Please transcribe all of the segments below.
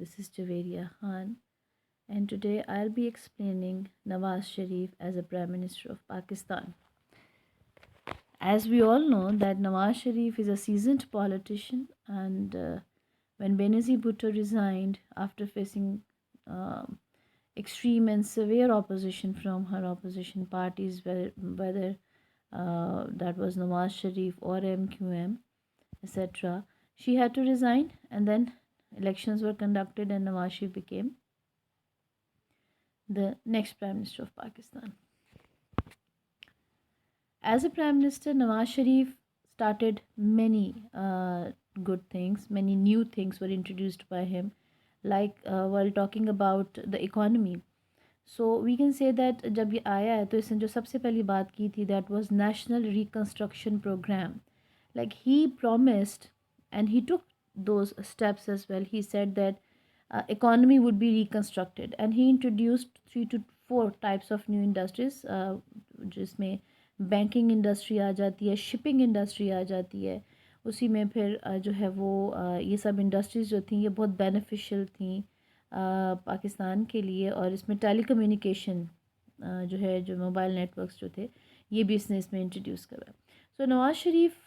This is Javeria Khan, and today I'll be explaining Nawaz Sharif as a Prime Minister of Pakistan. As we all know, that Nawaz Sharif is a seasoned politician, and when Benazir Bhutto resigned after facing um extreme and severe opposition from her opposition parties, whether that was Nawaz Sharif or MQM, etc., she had to resign, and then elections were conducted, and Nawaz Sharif became the next Prime Minister of Pakistan. As a Prime Minister, Nawaz Sharif started many good things, many new things were introduced by him, like while talking about the economy. So we can say that जब ये आया है तो इसने जो सबसे पहली बात की थी, that was National Reconstruction Program. Like he promised, and he took those steps as well. He said that economy would be reconstructed, and he introduced 3 to 4 types of new industries, जिसमें बैंकिंग इंडस्ट्री आ जाती है, shipping industry आ जाती है, उसी में फिर जो है वो ये सब इंडस्ट्रीज़ जो थी ये बहुत बेनिफिशियल थी पाकिस्तान के लिए, और इसमें टेली कम्युनिकेशन जो है, जो मोबाइल नेटवर्क्स जो थे, ये भी इसमें इंट्रोड्यूस करा. So Nawaz Sharif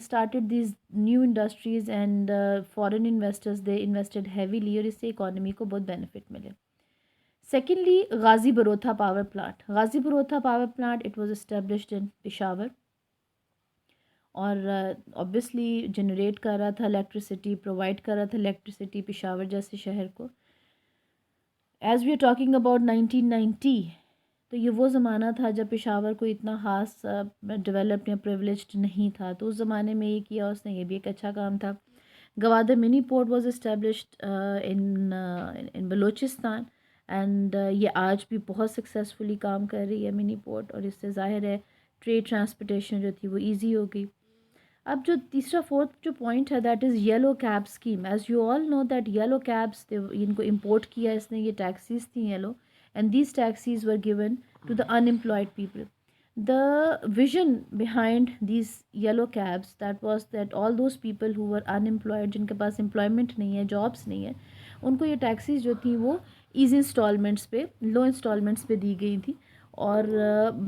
started these new industries, and foreign investors, they invested heavily, और इससे इकोनॉमी को बहुत बेनिफिट मिले. Secondly, Ghazi Barotha power plant. Ghazi Barotha power plant, it was established in Peshawar, और ऑब्वियसली जनरेट कर रहा था electricity, provide कर रहा था इलेक्ट्रिसिटी पेशावर जैसे शहर को. As we are talking about 1990, तो ये वो ज़माना था जब पेशावर को इतना खास डेवलप्ड या प्रिविलेज्ड नहीं था, तो उस ज़माने में ये किया उसने, ये भी एक अच्छा काम था. Gwadar mini port was established in Balochistan, and ये आज भी बहुत सक्सेसफुली काम कर रही है मिनी पोर्ट, और इससे ज़ाहिर है ट्रेड ट्रांसपोर्टेशन जो थी वो ईजी हो गई. अब जो तीसरा फोर्थ जो पॉइंट है, that is yellow cab scheme. As you all know that yellow cabs, इनको इम्पोर्ट किया इसने, ये टैक्सीज थी yellow, and these taxis were given to the unemployed people. The vision behind these yellow cabs, that was that all those people who were unemployed, जिनके पास employment नहीं है, jobs नहीं है, उनको ये टैक्सीज जो थी वो ईजी इंस्टॉलमेंट्स पे, लो इंस्टॉलमेंट्स पे दी गई थी. और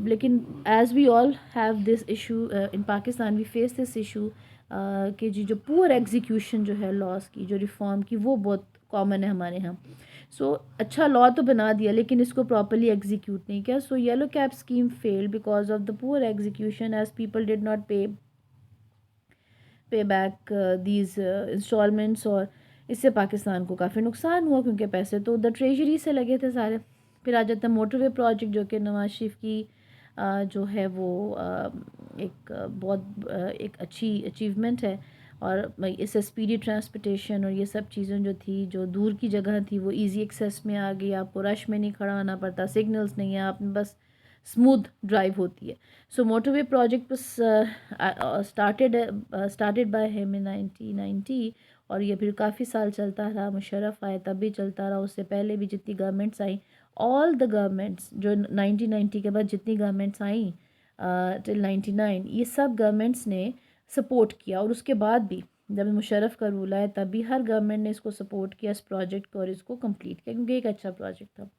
लेकिन as we all have this issue in Pakistan, we face this issue कि जो पुअर एग्जीक्यूशन जो है लॉस की, जो रिफॉर्म की, वो बहुत कॉमन है हमारे यहाँ. सो अच्छा लॉ तो बना दिया, लेकिन इसको प्रॉपरली एग्जीक्यूट नहीं किया. So yellow cab scheme failed because of the poor execution, as people did not pay back these instalments, और इससे पाकिस्तान को काफ़ी नुकसान हुआ, क्योंकि पैसे तो द ट्रेजरी से लगे थे सारे. फिर आ जाता है मोटरवे प्रोजेक्ट, जो कि नवाज शरीफ की जो है वो एक बहुत एक अच्छी अचीवमेंट है, और इससे स्पीडी ट्रांसपोर्टेशन और ये सब चीज़ें जो थी, जो दूर की जगह थी, वो इजी एक्सेस में आ गई. आपको रश में नहीं खड़ा होना पड़ता, सिग्नल्स नहीं है, आप बस स्मूथ ड्राइव होती है. सो मोटरवे प्रोजेक्ट बस स्टार्टेड बाय हिम इन 1990, और ये फिर काफ़ी साल चलता रहा. मुशर्रफ आए तब भी चलता रहा, उससे पहले भी जितनी governments I, all the governments जो 1990 के बाद जितनी गवर्नमेंट्स आई टिल 99, ये सब गवर्नमेंट्स ने सपोर्ट किया. और उसके बाद भी जब मुशर्रफ का रूल आया, तब भी हर गवर्नमेंट ने इसको सपोर्ट किया, इस प्रोजेक्ट को, और इसको कंप्लीट किया, क्योंकि एक अच्छा प्रोजेक्ट था.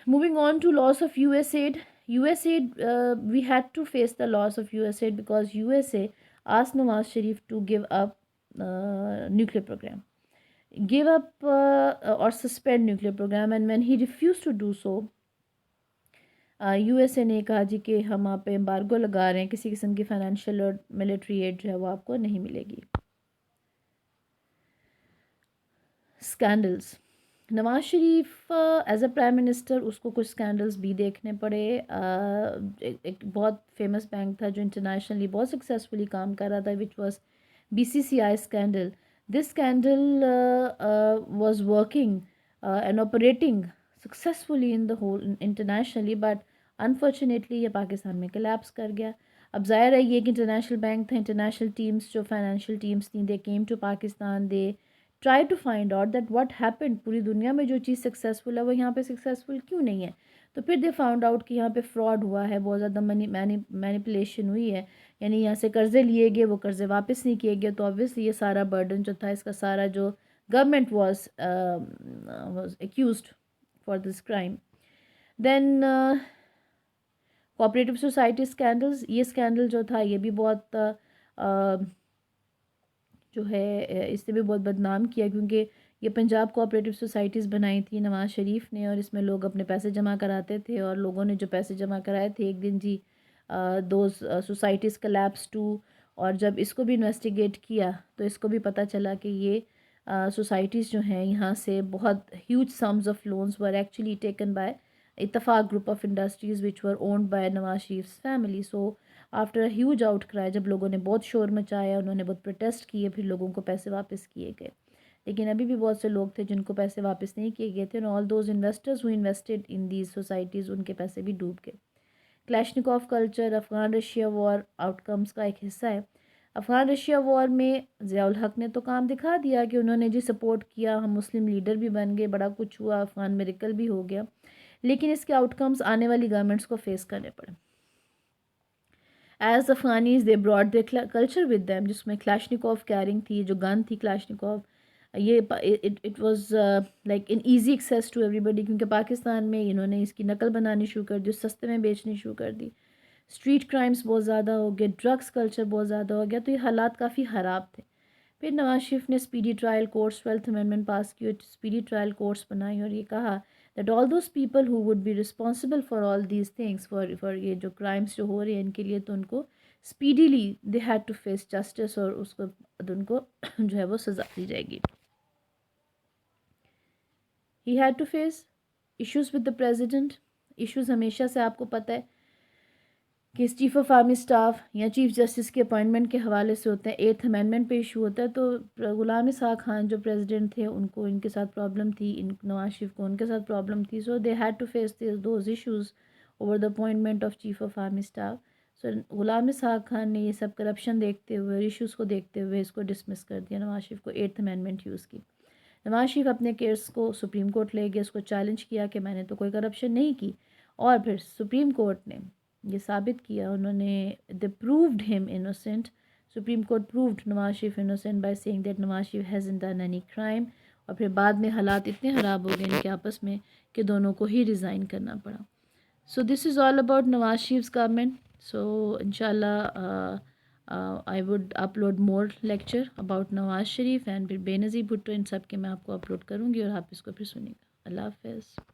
Moving on to loss of USAID. USAID, we had to face the loss of USAID because USA asked Nawaz Sharif to give up nuclear program, give up or suspend nuclear program, and when he refused to do so, USA ने कहा जी कि हम आप पे embargo लगा रहे हैं, किसी किस्म की फाइनेंशियल और मिलिट्री एड जो है वो आपको नहीं मिलेगी. Scandals. Nawaz Sharif as a prime minister, उसको कुछ स्कैंडल्स भी देखने पड़े. एक बहुत फेमस बैंक था जो इंटरनेशनली बहुत सक्सेसफुली काम कर रहा था, which was BCCI scandal. This scandal was working and operating successfully in the whole internationally, but unfortunately ये पाकिस्तान में कोलैप्स कर गया. अब ज़ाहिर है ये कि इंटरनेशनल बैंक था, इंटरनेशनल टीम्स जो फाइनेंशियल टीम्स थी, they came to Pakistan, they try to find out that what happened. पूरी दुनिया में जो चीज़ सक्सेसफुल है वो यहाँ पे सक्सेसफुल क्यों नहीं है. तो फिर दे फाउंड आउट कि यहाँ पे फ्रॉड हुआ है, बहुत ज़्यादा मनी मैनिपुलेशन हुई है, यानी यहाँ से कर्ज़े लिए गए, वो कर्ज़े वापस नहीं किए गए. तो ऑब्वियसली ये सारा बर्डन जो था, इसका सारा जो government was accused for this crime. Then cooperative society scandals, ये स्कैंडल जो था ये भी बहुत जो है इससे भी बहुत बदनाम किया, क्योंकि ये पंजाब कोऑपरेटिव सोसाइटीज़ बनाई थी नवाज़ शरीफ ने, और इसमें लोग अपने पैसे जमा कराते थे, और लोगों ने जो पैसे जमा कराए थे एक दिन जी दो सोसाइटीज़ कलैप्स टू। और जब इसको भी इन्वेस्टिगेट किया तो इसको भी पता चला कि ये सोसाइटीज़ जो हैं यहाँ से बहुत huge sums of loans were actually taken by Ittefaq group of industries which were owned by Nawaz Sharif family. So after a huge outcry, जब लोगों ने बहुत शोर मचाया, उन्होंने बहुत प्रोटेस्ट किए, फिर लोगों को पैसे वापस किए गए। लेकिन अभी भी बहुत से लोग थे जिनको पैसे वापस नहीं किए गए थे, और all those investors who invested in these societies, उनके पैसे भी डूब गए। Kalashnikov culture Afghan Russia war outcomes का एक हिस्सा है। अफ़गान रशिया वॉर में ज़ियाउल हक ने तो काम दिखा दिया कि उन्होंने जी सपोर्ट किया, हम मुस्लिम लीडर भी बन गए, बड़ा कुछ हुआ, अफ़गान मिरेकल भी हो गया, लेकिन इसके आउटकम्स आने वाली गवर्नमेंट्स को फेस करने पड़े। As Afghanis they brought the culture with them, जिसमें क्लैशनिकोव कैरिंग थी, जो गन थी क्लैशनिकोव, ये it was like in easy access to everybody, क्योंकि पाकिस्तान में इन्होंने इसकी नकल बनानी शुरू कर दी, सस्ते में बेचनी शुरू कर दी, स्ट्रीट क्राइम्स बहुत ज़्यादा हो गए, ड्रग्स कल्चर बहुत ज़्यादा हो गया, तो ये हालात काफ़ी ख़राब थे। फिर नवाज शरीफ ने speedy trial courts 12th amendment pass की, स्पीडी ट्रायल कोर्ट्स बनाई, और ये कहा that all those people who would be responsible for all these things, for ये जो क्राइम्स जो हो रहे हैं इनके लिए, तो उनको speedily they had to face justice, और उसको उनको जो है वो सज़ा दी जाएगी। He had to face issues with the president. Issues हमेशा से आपको पता है कि चीफ ऑफ आर्मी स्टाफ या चीफ जस्टिस के अपॉइंटमेंट के हवाले से होते हैं। 8th अमेंडमेंट पे इशू होता है, तो गुलाम इसहाक खान जो प्रेसिडेंट थे उनको इनके साथ प्रॉब्लम थी, इन नवाज शरीफ को उनके साथ प्रॉब्लम थी, so they had to face those issues over the appointment of chief of army staff. So Ghulam Ishaq Khan ने ये सब करप्शन देखते हुए, इश्यूज़ को देखते हुए इसको डिसमिस कर दिया, नवाज शरीफ को 8th अमेंडमेंट यूज़ की। नवाज शरीफ अपने केस को सुप्रीम कोर्ट ले गए, उसको चैलेंज किया कि मैंने तो कोई करप्शन नहीं की, और फिर सुप्रीम कोर्ट ने ये साबित किया, उन्होंने they proved him innocent. Supreme court proved Nawaz Sharif innocent by saying that Nawaz Sharif hasn't done any crime. और फिर बाद में हालात इतने ख़राब हो गए इनके आपस में कि दोनों को ही रिज़ाइन करना पड़ा। So this is all about Nawaz Sharif's government. So इंशाल्लाह I would upload more lecture about Nawaz Sharif and फिर बेनज़ीर भुट्टो, इन सब के मैं आपको अपलोड करूँगी और आप इसको फिर सुनिएगा। अल्लाह हाफ़िज़।